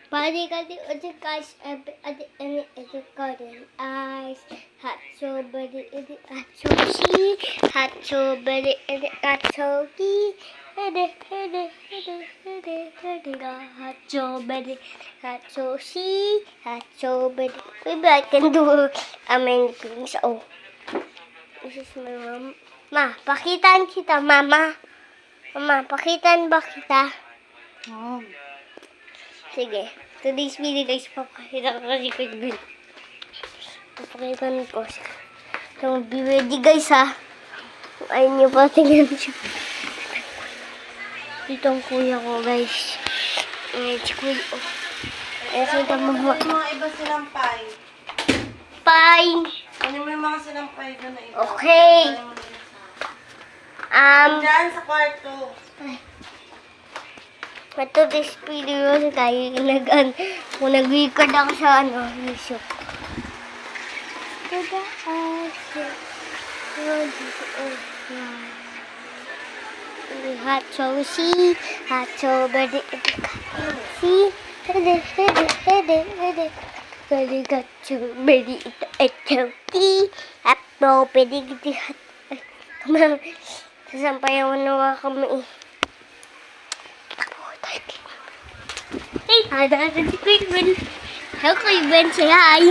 Body got the guys at the garden eyes. Hot so body in the hot so she. Hot so body in the hot so he. Hot so body. Hot so she. Hot so body. Maybe I can do many things. Oh, this is my mom. Ma, pakitaan kita, mama. Mama, pakitaan ba kita? Oh. Sige. Today's video guys, papakita ko kasi kay Bill. Papakita ko siya. So, be ready guys ha. Ayaw niyo pa tingnan siya. Dito ang kuya ko guys. Si kuya. Kita mo. Ano yung mga iba silang pie? Pie. Ano mo yung mga silang pie doon na iba? Okay. Diyan sa kwarto. Ito this video kaya kung nag-record ako sa YouTube. Hot so see, hot so body, see, Kali got to body it turkey, apple body hot. Sasampayan na kami. Hey, ada si Quick Ben. Hello, Quick Ben. Say hi.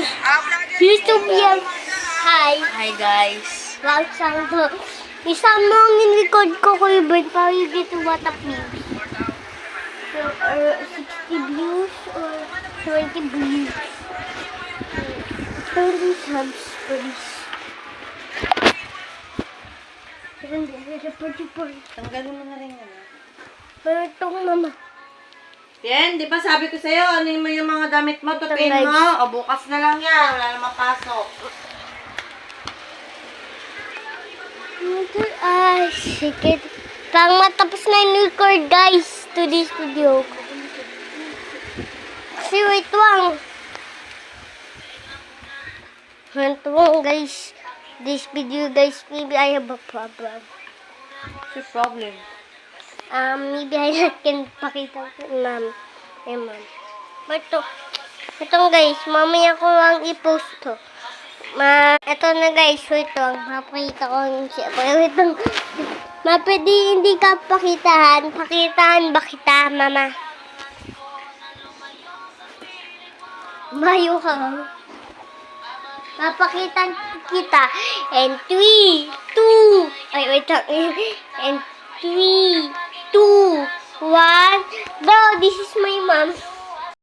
YouTube yan. Hi. Hi guys. Isang mo ang in-record ko, Quick Ben, para you get to what up views. So, 60 views or 20 views. 30 subs, please. Tanggalin mo na rin yan. Pero itong mama. Yan, di ba sabi ko sa'yo, ano yung mga damit mo, tupiin mo. O bukas na lang yan, wala namang pasok. Sige. Pang matapos na yung record guys to this video. Kasi wait lang. Wait lang guys. This video guys, maybe I have a problem. What's your problem? Maybe I can pakita ko ma'am. Ma'am. Ito guys, mamaya ko lang i-post to. Ito na guys, wait lang. Mapakita ko yung siya. Wait lang. Pwede hindi ka pakitaan. Pakitaan ba kita, mama? Mayo ka. Mapakitaan kita. And 3, 2, ay wait lang. And 3, 2, 1, go! This is my mom.